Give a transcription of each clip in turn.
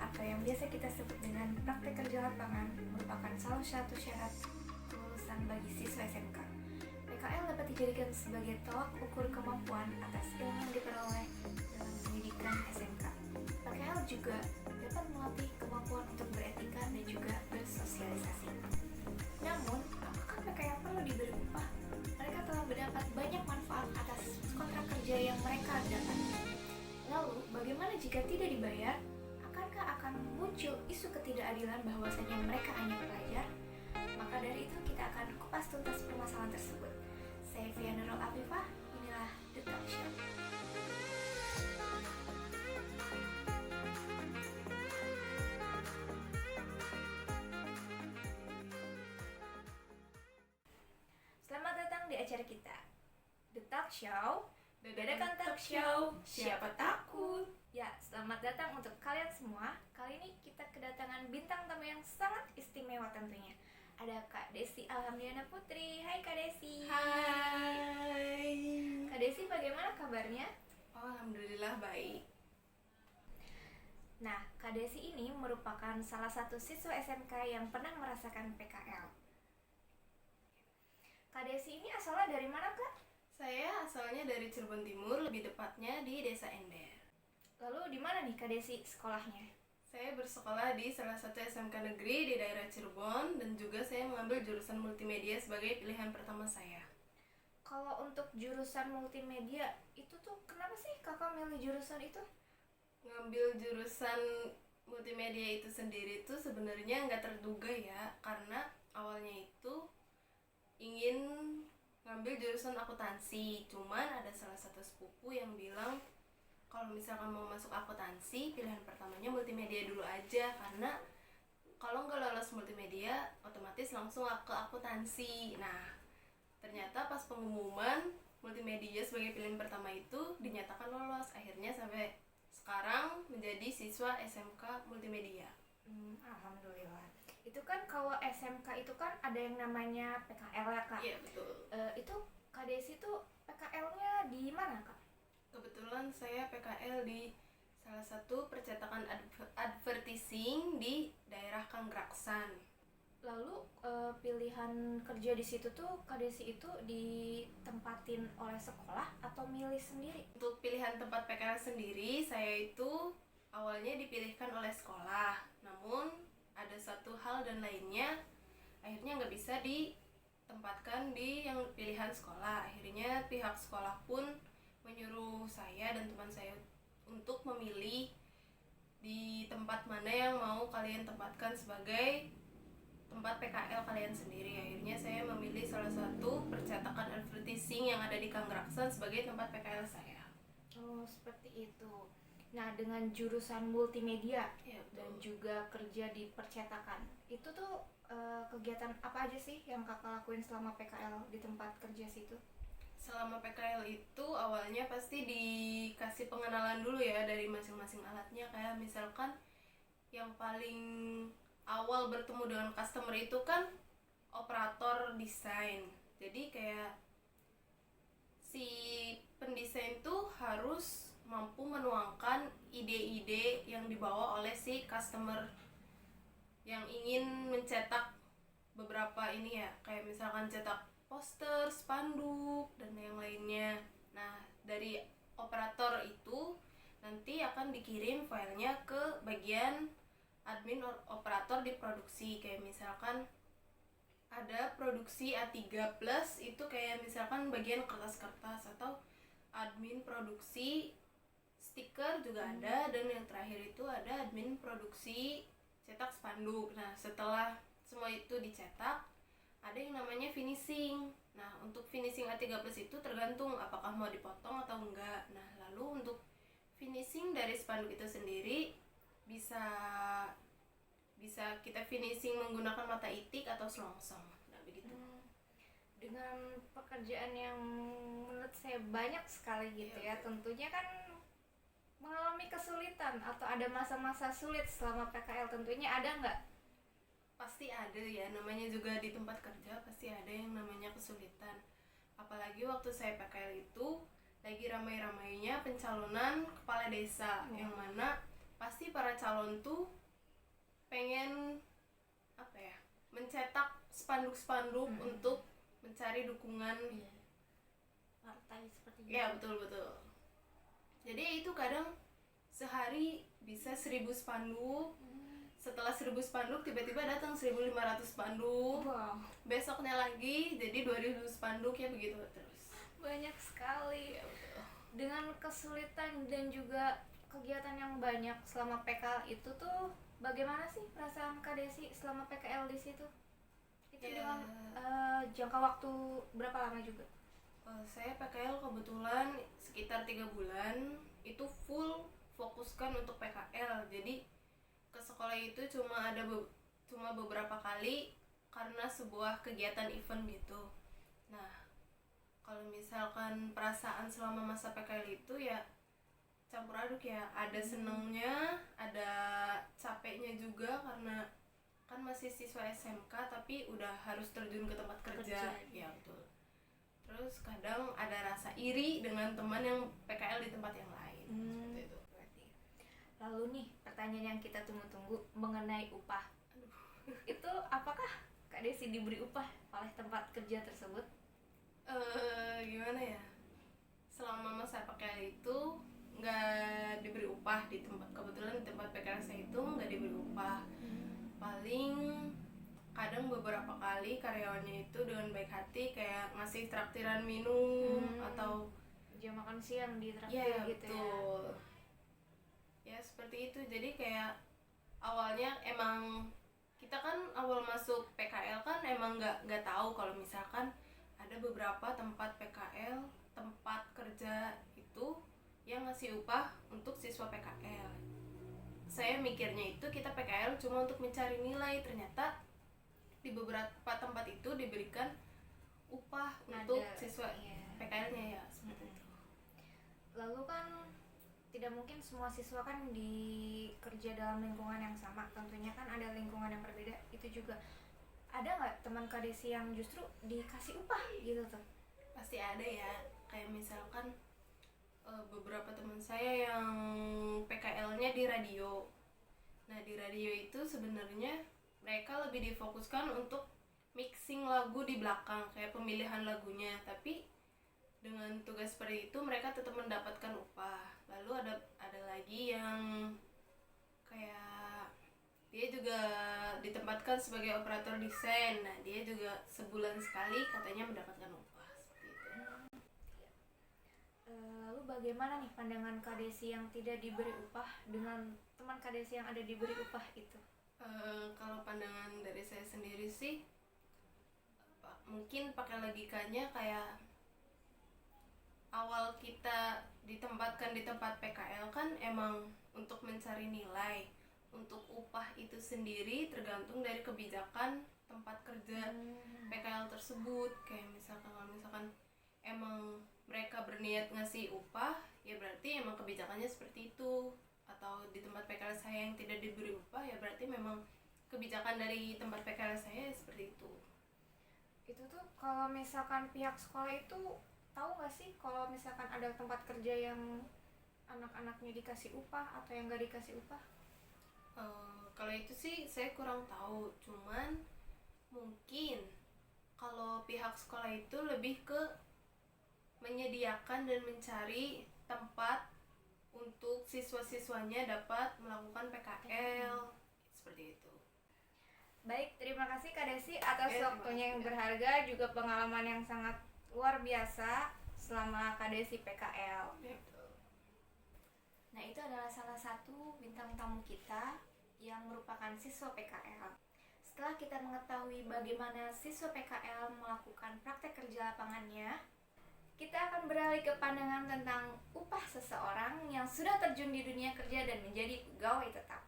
atau yang biasa kita sebut dengan praktek kerja lapangan merupakan salah satu syarat kelulusan bagi siswa SMK. PKL dapat dijadikan sebagai tolak ukur kemampuan atas ilmu yang diperoleh dalam pendidikan SMK. PKL juga dapat melatih kemampuan untuk beretika dan juga bersosialisasi. Namun, apakah PKL perlu diberi upah? Mereka telah mendapat banyak manfaat atas kontrak kerja yang mereka dapat. Lalu, bagaimana jika tidak dibayar? Akankah akan muncul isu ketidakadilan bahwasanya mereka hanya pelajar? Maka dari itu kita akan kupas tuntas permasalahan tersebut. Saya Fia Nurul Afifah, inilah The Talk Show. Selamat datang di acara kita, The Talk Show. Bedakan talk show, siapa takut? Ya, selamat datang untuk kalian semua. Kali ini kita kedatangan bintang tamu yang sangat istimewa tentunya. Ada Kak Desi Alhamdiana Putri. Hai Kak Desi. Hai. Kak Desi, bagaimana kabarnya? Oh, alhamdulillah baik. Nah, Kak Desi ini merupakan salah satu siswa SMK yang pernah merasakan PKL. Kak Desi ini asalnya dari mana, Kak? Saya asalnya dari Cirebon Timur, lebih tepatnya di Desa Ender. Lalu di mana nih Kak Desi sekolahnya? Saya bersekolah di salah satu SMK negeri di daerah Cirebon dan juga saya mengambil jurusan multimedia sebagai pilihan pertama saya. Kalau untuk jurusan multimedia itu tuh kenapa sih Kakak milih jurusan itu? Ngambil jurusan multimedia itu sendiri tuh sebenarnya nggak terduga ya, karena awalnya itu ingin ngambil jurusan akuntansi, cuman ada salah satu sepupu yang bilang kalau misalkan mau masuk akuntansi pilihan pertamanya multimedia dulu aja, karena kalau nggak lolos multimedia otomatis langsung ke akuntansi. Nah, ternyata pas pengumuman multimedia sebagai pilihan pertama itu dinyatakan lolos, akhirnya sampai sekarang menjadi siswa SMK multimedia. Alhamdulillah. Itu kan kalau SMK itu kan ada yang namanya PKL ya Kak? Iya betul. Itu Kak Desi tuh PKL-nya di mana Kak? Kebetulan saya PKL di salah satu percetakan advertising di daerah Kanggraksan. Lalu pilihan kerja di situ tuh Kak Desi itu ditempatin oleh sekolah atau milih sendiri? Untuk pilihan tempat PKL sendiri, saya itu awalnya dipilihkan oleh sekolah, namun ada satu hal dan lainnya akhirnya nggak bisa ditempatkan di yang pilihan sekolah. Akhirnya pihak sekolah pun menyuruh saya dan teman saya untuk memilih di tempat mana yang mau kalian tempatkan sebagai tempat PKL kalian sendiri. Akhirnya saya memilih salah satu percetakan advertising yang ada di Kanggraksan sebagai tempat PKL saya. Oh, seperti itu. Nah, dengan jurusan multimedia Ya, dan juga kerja di percetakan, itu tuh kegiatan apa aja sih yang Kakak lakuin selama PKL di tempat kerja situ? Selama PKL itu awalnya pasti dikasih pengenalan dulu ya dari masing-masing alatnya. Kayak misalkan yang paling awal bertemu dengan customer itu kan operator desain. Jadi kayak si pendesain tuh harus mampu menuangkan ide-ide yang dibawa oleh si customer yang ingin mencetak beberapa ini ya, kayak misalkan cetak poster, spanduk, dan yang lainnya. Nah, dari operator itu nanti akan dikirim filenya ke bagian admin operator di produksi. Kayak misalkan ada produksi A3+, itu kayak misalkan bagian kertas-kertas, atau admin produksi stiker juga ada, dan yang terakhir itu ada admin produksi cetak spanduk. Nah, setelah semua itu dicetak, ada yang namanya finishing. Nah, untuk finishing A3+ itu tergantung apakah mau dipotong atau enggak. Nah, lalu untuk finishing dari spanduk itu sendiri bisa kita finishing menggunakan mata itik atau selongsong. Nah, begitu. Dengan pekerjaan yang menurut saya banyak sekali gitu ya, tentunya kan mengalami kesulitan atau ada masa-masa sulit selama PKL, tentunya ada nggak? Pasti ada ya, namanya juga di tempat kerja pasti ada yang namanya kesulitan. Apalagi waktu saya PKL itu lagi ramai-ramainya pencalonan kepala desa, yang mana pasti para calon tuh pengen apa ya, mencetak spanduk-spanduk untuk mencari dukungan. Iya. Partai seperti itu. Ya betul. Jadi itu kadang sehari bisa 1.000 spanduk. Setelah 1.000 spanduk tiba-tiba datang 1.500 spanduk. Wow, Besoknya lagi jadi 2.000 spanduk, ya begitu terus. banyak sekali. Ya betul. Dengan kesulitan dan juga kegiatan yang banyak selama PKL itu tuh, bagaimana sih perasaan Kak Desi selama PKL di situ? Itu Ya. dengan jangka waktu berapa lama juga? Saya PKL kebetulan sekitar 3 bulan itu full fokuskan untuk PKL. Jadi ke sekolah itu cuma beberapa kali karena sebuah kegiatan event gitu. Nah, kalau misalkan perasaan selama masa PKL itu ya campur aduk ya, ada senengnya, ada capeknya juga karena kan masih siswa SMK tapi udah harus terjun ke tempat kerja. Ya betul. Terus kadang ada rasa iri dengan teman yang PKL di tempat yang lain. Seperti itu. Lalu nih, pertanyaan yang kita tunggu-tunggu mengenai upah. Itu apakah Kak Desi diberi upah oleh tempat kerja tersebut? Gimana ya? Selama masa PKL itu nggak diberi upah di tempat, kebetulan di tempat PKL saya itu nggak diberi upah. Paling kadang beberapa kali karyawannya itu dengan baik hati kayak ngasih traktiran minum atau Jam makan siang di traktir ya gitu betul. Ya seperti itu. Jadi kayak awalnya emang kita kan awal masuk PKL kan emang nggak tahu kalau misalkan ada beberapa tempat PKL, tempat kerja itu yang ngasih upah untuk siswa PKL. Saya mikirnya itu kita PKL cuma untuk mencari nilai, ternyata di beberapa tempat itu diberikan upah untuk siswa PKL-nya ya seperti itu. Lalu kan tidak mungkin semua siswa kan dikerja dalam lingkungan yang sama, tentunya kan ada lingkungan yang berbeda. Itu juga ada nggak teman Kak Desi yang justru dikasih upah gitu tuh? Pasti ada ya, kayak misalkan beberapa teman saya yang PKL-nya di radio. Nah di radio itu sebenarnya mereka lebih difokuskan untuk mixing lagu di belakang, kayak pemilihan lagunya, tapi dengan tugas seperti itu mereka tetap mendapatkan upah. Lalu ada lagi yang kayak dia juga ditempatkan sebagai operator desain. Nah dia juga sebulan sekali katanya mendapatkan upah seperti itu. Lalu bagaimana nih pandangan Kak Desi yang tidak diberi upah dengan teman Kak Desi yang ada diberi upah itu? Kalau pandangan dari saya sendiri sih mungkin pakai logikanya kayak awal kita ditempatkan di tempat PKL kan emang untuk mencari nilai. Untuk upah itu sendiri tergantung dari kebijakan tempat kerja PKL tersebut. Kayak misalkan kalau misalkan emang mereka berniat ngasih upah, ya berarti emang kebijakannya seperti itu. Atau di tempat PKL saya yang tidak diberi upah, ya berarti memang kebijakan dari tempat PKL saya seperti itu. Itu tuh kalau misalkan pihak sekolah itu tahu nggak sih kalau misalkan ada tempat kerja yang anak-anaknya dikasih upah atau yang nggak dikasih upah? Kalau itu sih saya kurang tahu, cuman mungkin kalau pihak sekolah itu lebih ke menyediakan dan mencari tempat untuk siswa-siswanya dapat melakukan PKL seperti itu. Baik, terima kasih Kak Desi atas Terima waktunya yang kasih. berharga, juga pengalaman yang sangat luar biasa selama Kak Desi PKL. Nah, itu adalah salah satu bintang tamu kita yang merupakan siswa PKL. Setelah kita mengetahui bagaimana siswa PKL melakukan praktek kerja lapangannya, kita akan beralih ke pandangan tentang upah seseorang yang sudah terjun di dunia kerja dan menjadi pegawai tetap.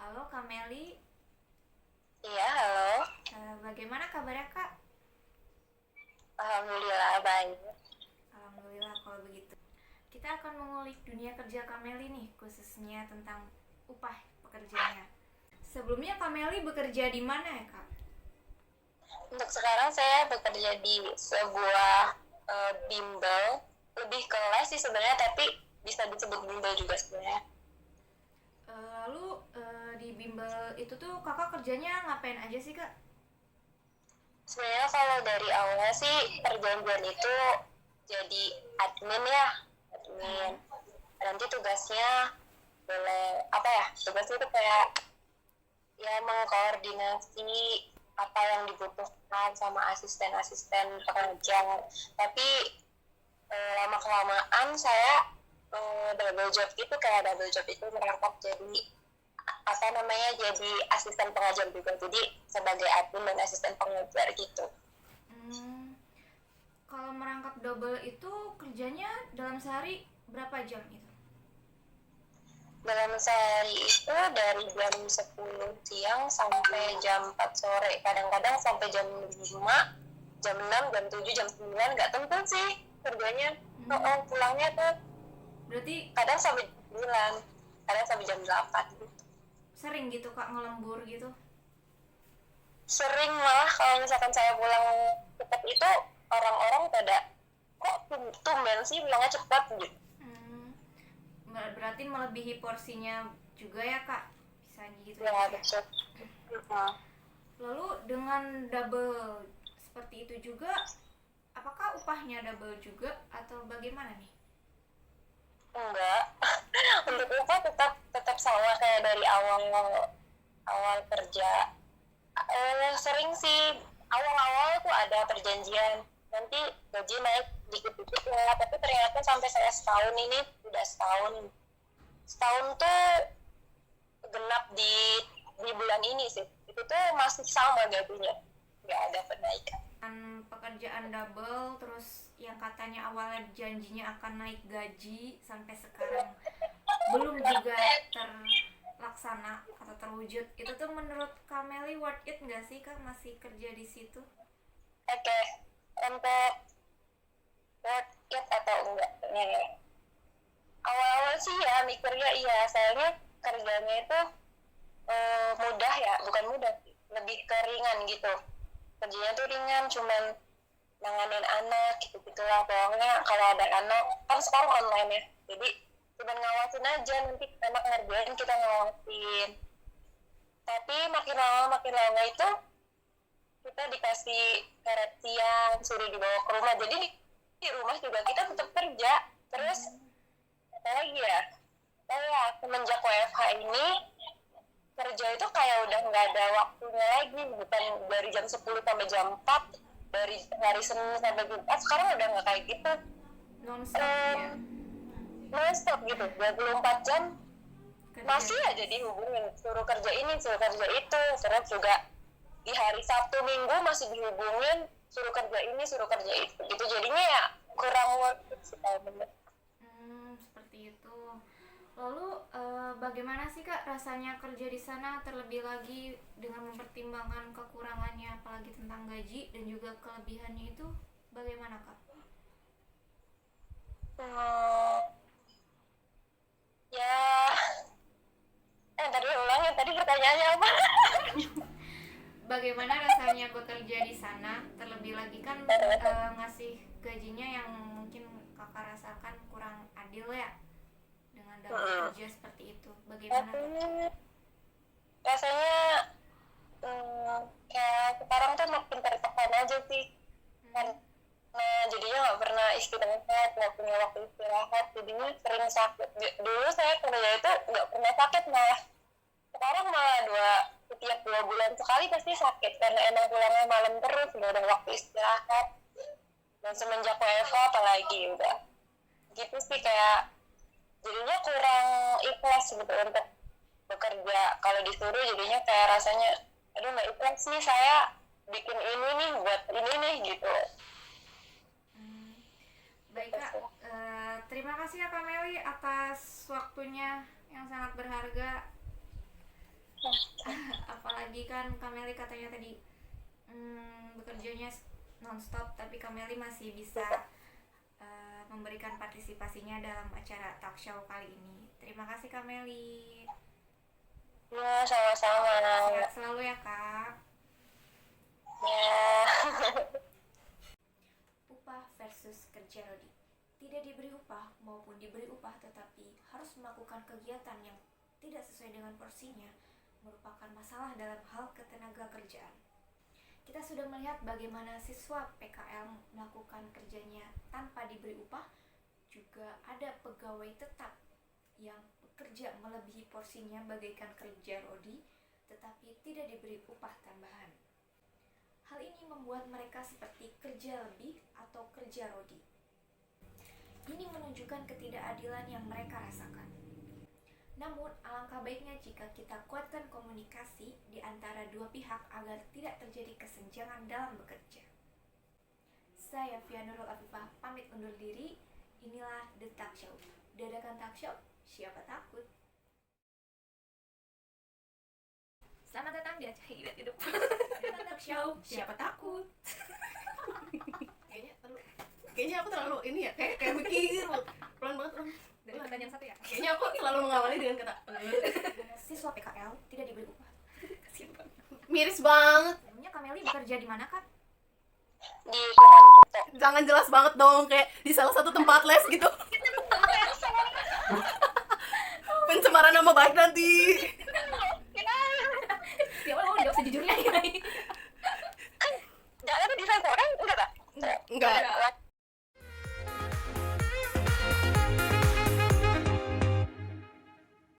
Halo Kak Meli. Iya, halo. Bagaimana kabarnya Kak? Alhamdulillah baik. Alhamdulillah kalau begitu. Kita akan mengulik dunia kerja Kak Meli nih, khususnya tentang upah pekerjaannya. Sebelumnya Kak Meli bekerja di mana ya Kak? Untuk sekarang saya bekerja di sebuah bimbel, lebih ke les sih sebenarnya, tapi bisa disebut bimbel juga sebenarnya. Lalu di bimbel itu tuh kakak kerjanya ngapain aja sih kak? Sebenarnya kalau dari awal sih perjanjian itu jadi admin ya, admin. Nanti tugasnya boleh apa ya? Tugasnya itu kayak ya mengkoordinasi apa yang dibutuhkan sama asisten-asisten pengajar. Tapi lama kelamaan saya double job gitu, kayak double job itu merangkap jadi apa namanya, jadi asisten pengajar juga, jadi sebagai admin dan asisten pengajar gitu. Hmm, kalau merangkap double itu kerjanya dalam sehari berapa jam itu? Dalam sehari itu dari jam 10 siang sampai jam 4 sore, kadang-kadang sampai jam 5, jam 6, jam 7, jam 9, nggak tentu sih kerjanya. Pulangnya tuh Berarti kadang sampai jam 9, kadang sampai jam 8 gitu. sering gitu kak ngelembur gitu? Sering, malah kalau misalkan saya pulang cepat itu orang-orang pada kok tumben sih pulangnya cepat gitu. Hmm, berarti melebihi porsinya juga ya kak? Bisa gitu Ya ya? betul. Lalu dengan double seperti itu juga, apakah upahnya double juga atau bagaimana nih? Enggak. Untuk upah tetap sama kayak dari awal kerja. Sering sih awal-awal tuh ada perjanjian nanti gaji naik dikit-dikit ya, tapi ternyata sampai saya setahun ini, udah setahun tuh genap di bulan ini sih, itu tuh masih sama gajinya, nggak ada penaikan. Pekerjaan double terus yang katanya awalnya janjinya akan naik gaji sampai sekarang belum juga terlaksana atau terwujud, itu tuh menurut Kak Meli worth it nggak sih kak masih kerja di situ? Oke, untuk worth it atau enggak, awal-awal sih ya mikirnya iya, sayangnya kerjanya itu mudah ya, bukan mudah, lebih keringan gitu. Kerjanya tuh ringan, cuman nanganin anak gitu-gitulah. Pokoknya kalau ada anak, kan sekarang online ya, jadi cuman ngawasin aja, nanti anak ngerjain kita ngawasin. Tapi makin lama itu kita dikasih perhatian, suruh dibawa ke rumah, jadi di rumah juga kita tetap kerja. Terus apa lagi ya, semenjak WFH ini kerja itu kayak udah nggak ada waktunya lagi, bukan dari jam 10 sampai jam 4, dari hari Senin sampai Jumat, sekarang udah nggak kayak gitu, Non-stop ya non-stop gitu, 24 jam kerja. masih aja dihubungin, suruh kerja ini, suruh kerja itu. Terus juga di hari Sabtu Minggu masih dihubungin, suruh kerja ini, suruh kerja itu gitu, jadinya ya kurang worth it sih kalau bener. Seperti itu. Lalu bagaimana sih kak rasanya kerja di sana, terlebih lagi dengan mempertimbangkan kekurangannya apalagi tentang gaji dan juga kelebihannya itu bagaimana kak? Ya tadi ulang ya, tadi pertanyaannya apa? Bagaimana rasanya bekerja di sana, terlebih lagi kan ngasih gajinya yang mungkin kakak rasakan kurang adil ya dengan double kerja seperti itu, bagaimana kak? Rasanya kayak sekarang tuh makin tertekan aja sih, karena jadinya nggak pernah istirahat, nggak punya waktu istirahat, jadinya sering sakit. Dulu saya kerja itu nggak pernah sakit, malah sekarang malah setiap 2 bulan sekali pasti sakit, karena emang pulangnya malam terus, nggak ada waktu istirahat. Dan semenjak WFH apalagi udah gitu sih, kayak jadinya kurang ikhlas gitu untuk bekerja. Kalau disuruh jadinya kayak rasanya aduh nggak ikhlas nih, saya bikin ini nih buat ini nih gitu. Baik kak, terima kasih ya Kak Meli atas waktunya yang sangat berharga. Apalagi kan Kak Meli katanya tadi bekerjanya nonstop, tapi Kak Meli masih bisa memberikan partisipasinya dalam acara talk show kali ini. Terima kasih Kak Meli. Ya sama-sama. Sehat selalu ya kak. Ya. Upah versus kerja Rodi. Tidak diberi upah maupun diberi upah, tetapi harus melakukan kegiatan yang tidak sesuai dengan porsinya merupakan masalah dalam hal ketenaga kerjaan. Kita sudah melihat bagaimana siswa PKL melakukan kerjanya tanpa diberi upah, juga ada pegawai tetap yang bekerja melebihi porsinya bagaikan kerja rodi, tetapi tidak diberi upah tambahan. Hal ini membuat mereka seperti kerja lebih atau kerja rodi. Ini menunjukkan ketidakadilan yang mereka rasakan. Namun, alangkah baiknya jika kita kuatkan komunikasi di antara dua pihak agar tidak terjadi kesenjangan dalam bekerja. Saya Fia Nurul Afifah pamit undur diri. Inilah The Talk Show. Dadakan Talk Show, siapa takut? Selamat datang di acara Hidup Hidup. Dadakan Talk Show, siapa takut? Kayaknya aku terlalu ini ya, kayak mikir pelan banget orang. Dari pertanyaan satu ya. Kayaknya aku selalu mengawali dengan kata Siswa PKL tidak diberi upah. Kasian banget. miris banget. Namanya Kameli bekerja di mana, Kak? Di Kemenkominfo. Jangan jelas banget dong, kayak di salah satu tempat les gitu. Pencemaran nama baik nanti. Ya Allah, jawab sejujurnya ya. Jangan ada di orang enggak tak? Enggak.